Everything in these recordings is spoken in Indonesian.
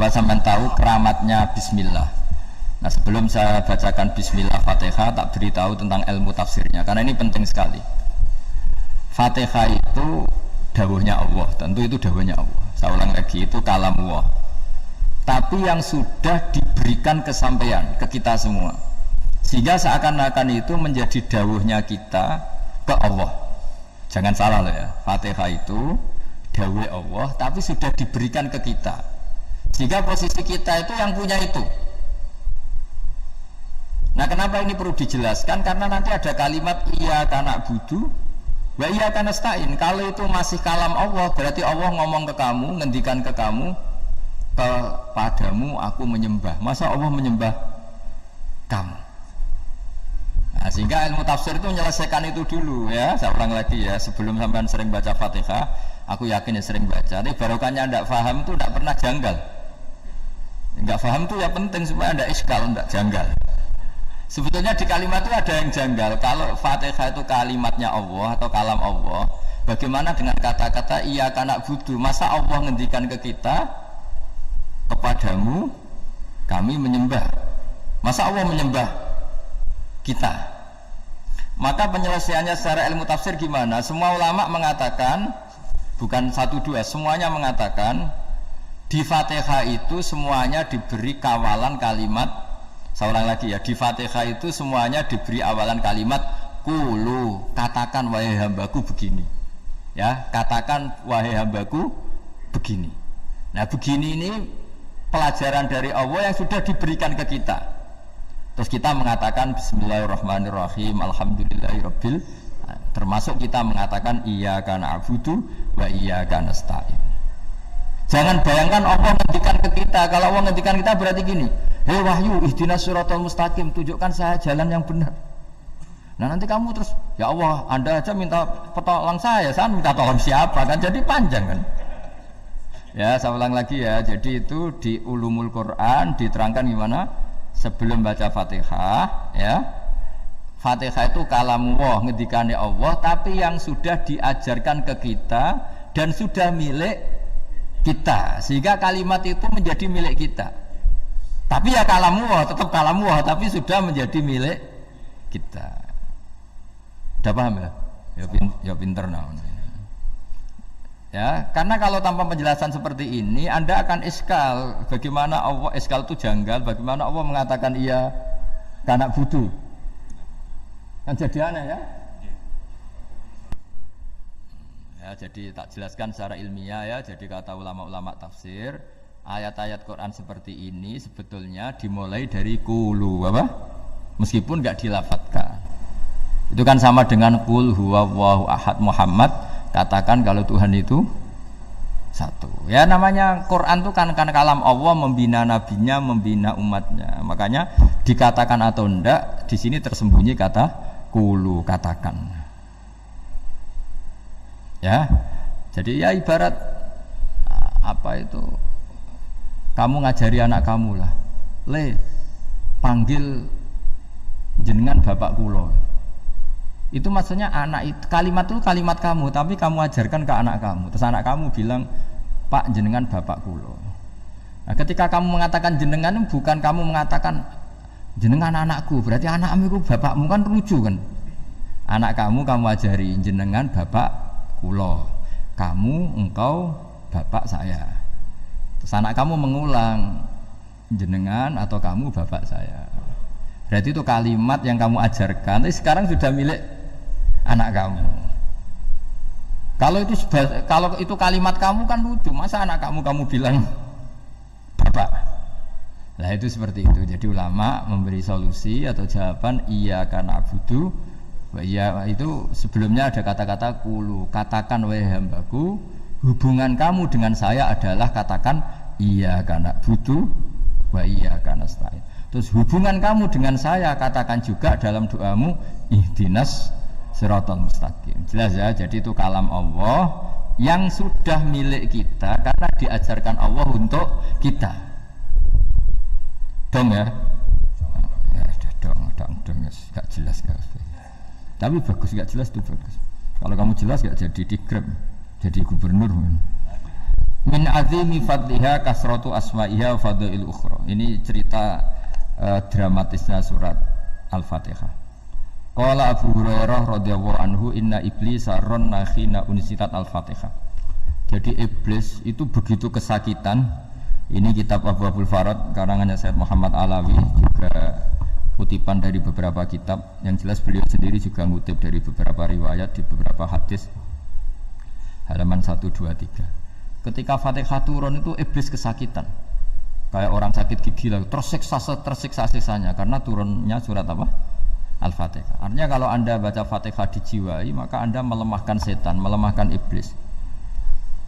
supaya sampean tahu keramatnya bismillah. Nah, sebelum saya bacakan bismillah Fatihah, tak beritahu tentang ilmu tafsirnya karena ini penting sekali. Fatihah itu dawuhnya Allah, tentu itu dawuhnya Allah. Saya ulang lagi, itu kalam Allah. Tapi yang sudah diberikan kesampaian ke kita semua, sehingga seakan-akan itu menjadi dawuhnya kita ke Allah. Jangan salah loh ya, Fatihah itu dawuh Allah, tapi sudah diberikan ke kita, sehingga posisi kita itu yang punya itu. Nah, kenapa ini perlu dijelaskan? Karena nanti ada kalimat iyyaka na'budu wa iyyaka nasta'in. Kalau itu masih kalam Allah, berarti Allah ngomong ke kamu, ngendikan ke kamu, kepadamu aku menyembah. Masa Allah menyembah kamu? Nah, sehingga ilmu tafsir itu menyelesaikan itu dulu ya. Saya ulang lagi ya, sebelum sampean sering baca Fatihah, aku yakin ya sering baca. Ini barokahnya tidak paham itu tidak pernah janggal. Enggak paham itu ya penting supaya tidak iskal, tidak janggal. Sebetulnya di kalimat itu ada yang janggal. Kalau Fatihah itu kalimatnya Allah atau kalam Allah, bagaimana dengan kata-kata iyyaka na'budu? Masa Allah ngendikan ke kita, kepadamu kami menyembah? Masa Allah menyembah kita? Maka penyelesaiannya secara ilmu tafsir gimana? Semua ulama mengatakan, bukan satu dua, semuanya mengatakan di Fatihah itu semuanya diberi kawalan kalimat. Saya ulang lagi ya, di Fatihah itu semuanya diberi awalan kalimat qulu, katakan wahai hambaku begini. Ya, katakan wahai hambaku begini. Nah, begini ini pelajaran dari Allah yang sudah diberikan ke kita. Terus kita mengatakan bismillahirrahmanirrahim, alhamdulillahirabbil, termasuk kita mengatakan iyyaka na'budu wa iyyaka nasta'in. Jangan bayangkan Allah ngendikan ke kita. Kalau Allah ngendikan kita berarti gini, hei wahyu ihdinas siratal mustaqim, tunjukkan saya jalan yang benar. Nah, nanti kamu terus, ya Allah, Anda aja minta pertolongan saya minta tolong siapa? Kan jadi panjang kan. Ya, saya ulang lagi ya. Jadi itu di Ulumul Quran diterangkan gimana? Sebelum baca Fatihah, ya. Fatihah itu kalamullah, ngendikane Allah, tapi yang sudah diajarkan ke kita dan sudah milik kita, sehingga kalimat itu menjadi milik kita. Tapi ya kalamullah, tetap kalamullah, tapi sudah menjadi milik kita. Udah paham ya? Ya pinter nah. Ya, karena kalau tanpa penjelasan seperti ini, Anda akan iskal. Bagaimana Allah, iskal itu janggal. Bagaimana Allah mengatakan iya karena butuh? Kan jadi aneh ya? Ya, jadi tak jelaskan secara ilmiah ya. Jadi kata ulama-ulama tafsir, ayat-ayat Quran seperti ini sebetulnya dimulai dari qulu, apa? Meskipun enggak dilafatkan. Itu kan sama dengan qul huwallahu ahad Muhammad, katakan kalau Tuhan itu satu. Ya, namanya Quran itu kan kalam Allah, membina nabinya, membina umatnya. Makanya dikatakan atau enggak, di sini tersembunyi kata qulu, katakan. Ya, jadi ya ibarat apa itu, kamu ngajari anak kamu lah, panggil jenengan bapak kulo. Itu maksudnya anak itu, kalimat itu kalimat kamu, tapi kamu ajarkan ke anak kamu. Terus anak kamu bilang, Pak jenengan bapak kulo. Nah, ketika kamu mengatakan jenengan, bukan kamu mengatakan jenengan anakku, berarti anakmu itu bapakmu, kan lucu kan? Anak kamu ajari jenengan bapak kulo, kamu engkau bapak saya. Terus anak kamu mengulang, jenengan atau kamu bapak saya. Berarti itu kalimat yang kamu ajarkan, tapi sekarang sudah milik anak kamu. Kalau itu kalimat kamu kan lucu, masa anak kamu bilang bapak. Nah, itu seperti itu. Jadi ulama memberi solusi atau jawaban iyyaka na'budu. Ya, itu sebelumnya ada kata-kata qulu, katakan wahai hambaku, hubungan kamu dengan saya adalah katakan iyyaka na'budu wa iyyaka nasta'in. Terus hubungan kamu dengan saya katakan juga dalam doamu ihdinas siratal mustaqim. Jelas ya, jadi itu kalam Allah yang sudah milik kita karena diajarkan Allah untuk kita. Dong ya? Ya sudah dong, gak jelas ya. Tapi bagus, gak jelas itu bagus. Kalau kamu jelas gak jadi dikrem, jadi gubernur. Min azimi fadliha kasratu asma'iha fadlil ukhra. Ini cerita dramatisnya surat Al-Fatihah. Qala Abu Hurairah radhiyallahu anhu inna iblisa ranna khina unsitat Al-Fatihah. Jadi iblis itu begitu kesakitan. Ini kitab Abu Abul Farad karangannya Sayyid Muhammad Alawi, juga kutipan dari beberapa kitab. Yang jelas beliau sendiri juga ngutip dari beberapa riwayat di beberapa hadis. Halaman 123. Ketika Fatihah turun itu iblis kesakitan. Kayak orang sakit gigi lah, tersiksa-siksanya karena turunnya surat apa? Al-Fatihah. Artinya kalau Anda baca Fatihah dijiwai, maka Anda melemahkan setan, melemahkan iblis.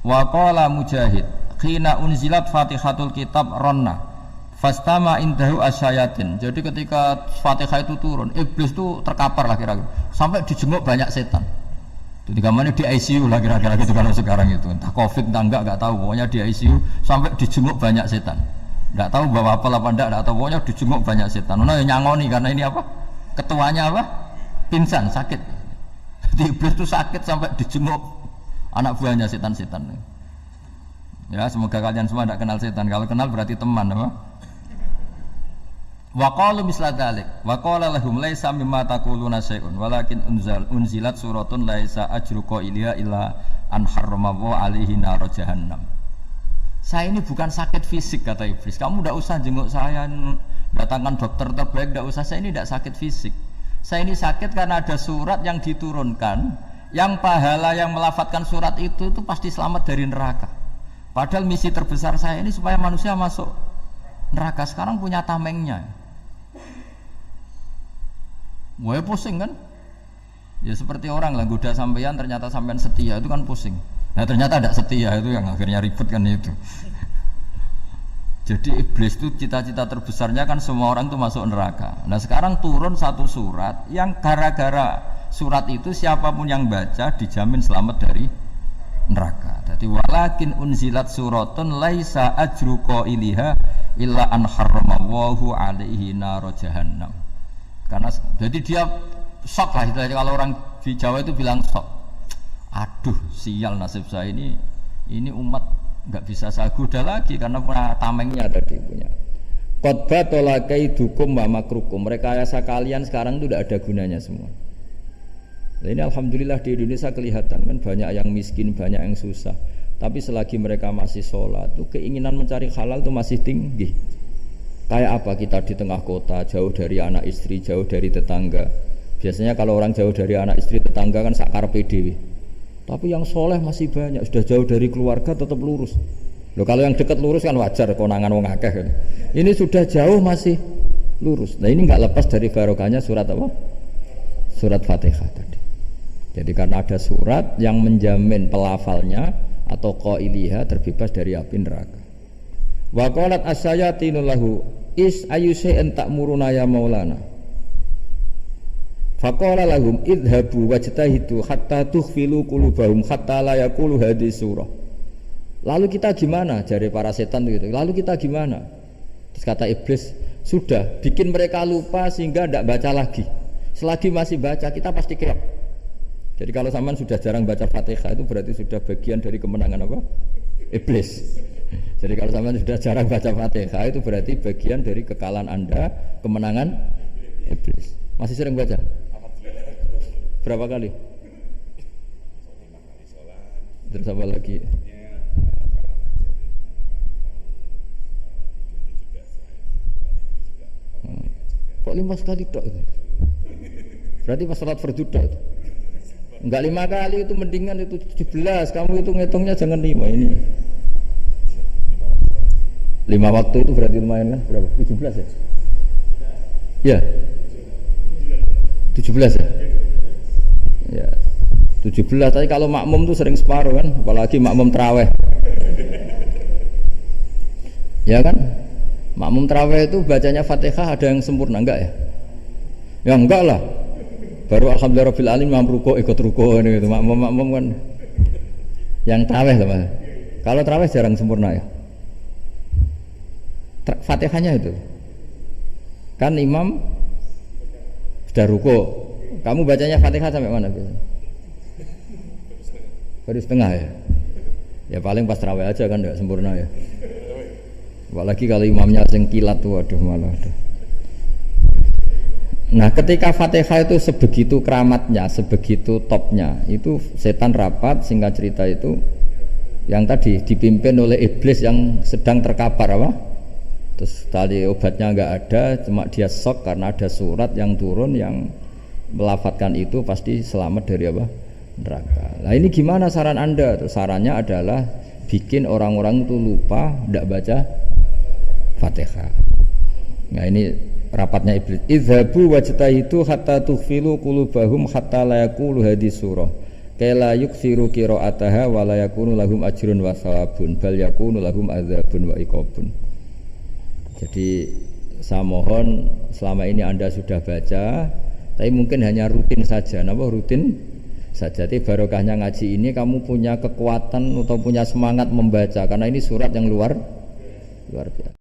Wa qala Mujahid, khina unzilat Fatihatul kitab ronna fastama indahu asyayatin. Jadi ketika Fatihah itu turun, iblis itu terkapar lah kira-kira. Sampai dijenguk banyak setan. Jadi gambarnya di ICU lah kira-kira gitu kalau sekarang itu. Entah COVID entah enggak tahu, pokoknya di ICU sampai dijenguk banyak setan. Enggak tahu bawa apa enggak tahu, pokoknya dijenguk banyak setan. Nah nyangoni karena ini apa? Ketuanya apa? Pingsan, sakit. Jadi iblis itu sakit sampai dijenguk anak buahnya setan-setan. Ya, semoga kalian semua tidak kenal setan. Kalau kenal berarti teman, apa? Wa qalu misla dzalik wa qala lahum laisa mimma taquluna syai'un walakin unzilat suratun laisa ajru qailiha illa an harrama alaihi nar jahannam. Saya ini bukan sakit fisik kata iblis. Kamu tidak usah jenguk saya, datangkan dokter terbaik, tidak usah. Saya ini tidak sakit fisik. Saya ini sakit karena ada surat yang diturunkan, yang pahala yang melafadzkan surat itu pasti selamat dari neraka. Padahal misi terbesar saya ini supaya manusia masuk neraka. Sekarang punya tamengnya. Wah pusing kan? Ya seperti orang lah goda sampean ternyata sampean setia itu kan pusing. Nah ternyata tidak setia itu yang akhirnya ribet kan itu. Jadi iblis itu cita-cita terbesarnya kan semua orang itu masuk neraka. Nah sekarang turun satu surat yang gara-gara surat itu siapapun yang baca dijamin selamat dari neraka. Jadi walakin unzilat suratun laisa ajru qailiha illa an harramallahu alaihi nar jahannam. Karena jadi dia shock lah itu. Kalau orang di Jawa itu bilang shock. Aduh sial nasib saya ini umat nggak bisa saya goda lagi karena tamengnya ada di punya. Qad batala kaidukum wa makrukum. Rekayasa kalian sekarang itu tidak ada gunanya semua. Nah, ini alhamdulillah di Indonesia kelihatan kan banyak yang miskin, banyak yang susah. Tapi selagi mereka masih sholat, tuh keinginan mencari halal itu masih tinggi. Kayak apa kita di tengah kota, jauh dari anak istri, jauh dari tetangga. Biasanya kalau orang jauh dari anak istri, tetangga kan sakar PDW. Tapi yang soleh masih banyak, sudah jauh dari keluarga tetap lurus. Loh kalau yang dekat lurus kan wajar, konangan wong akeh kan. Ini sudah jauh masih lurus. Nah ini nggak lepas dari barokahnya surat apa? Surat Fatihah tadi. Jadi karena ada surat yang menjamin pelafalnya atau qailiha terbebas dari api neraka. Wa qalat asyayatinu lahu is ayusya'in ta'muruna ya maulana. Faqala lahum idhabu wajtahidu hatta tukhfilu qulubahum hatta la yaqulu hadhihi surah. Lalu kita gimana? Jari para setan gitu. Lalu kita gimana? Terus kata iblis, sudah bikin mereka lupa sehingga tidak baca lagi. Selagi masih baca kita pasti kelak. Jadi kalau sampean sudah jarang baca Fatihah itu berarti sudah bagian dari kemenangan apa? Iblis. Jadi kalau sampean sudah jarang baca Fatihah itu berarti bagian dari kekalahan Anda, kemenangan iblis. Masih sering baca? Berapa kali? Terus apa lagi? Kok 5 kali tok itu? Berarti pas salat fardu tok itu. Enggak 5 kali itu mendingan itu 17. Kamu itu ngitungnya jangan 5 ini. 5 waktu itu berarti lumayan kan? Berapa? 17 ya? Ya. 17 ya? Ya. 17 tapi kalau makmum tuh sering separuh kan, apalagi makmum tarawih. Ya kan? Makmum tarawih itu bacanya Fatihah ada yang sempurna enggak ya? Ya enggak lah. Baru alhamdulillahirabbil alamin mampu ruku ikut ruku gitu. Makmum kan yang tarawih lah Mas. Kalau tarawih jarang sempurna ya. Fatihahnya itu. Kan imam sudah ruku. Kamu bacanya Fatihah sampai mana biasanya? Baru setengah ya. Ya paling pas tarawih aja kan enggak sempurna ya. Apalagi kalau imamnya sing kilat tuh, waduh malah. Nah, ketika Fatihah itu sebegitu keramatnya, sebegitu topnya, itu setan rapat, singkat cerita itu yang tadi dipimpin oleh iblis yang sedang terkapar apa? Terus tali obatnya enggak ada, cuma dia shock karena ada surat yang turun yang melafatkan itu pasti selamat dari apa? Neraka. Nah, ini gimana saran Anda? Terus sarannya adalah bikin orang-orang itu lupa tidak baca Fatihah. Nah, ini rapatnya iblis. Idzabu wajtahidu hatta tughfilu qulubahum hatta la yaqulu hadhihi surah. Kala yuksiru qira'ataha wa la yakunu lahum ajrun wa thawabun bal yakunu lahum adzabun wa iqabun. Jadi saya mohon selama ini Anda sudah baca, tapi mungkin hanya rutin saja. Napa rutin saja? Tapi barokahnya ngaji ini kamu punya kekuatan atau punya semangat membaca karena ini surat yang luar biasa.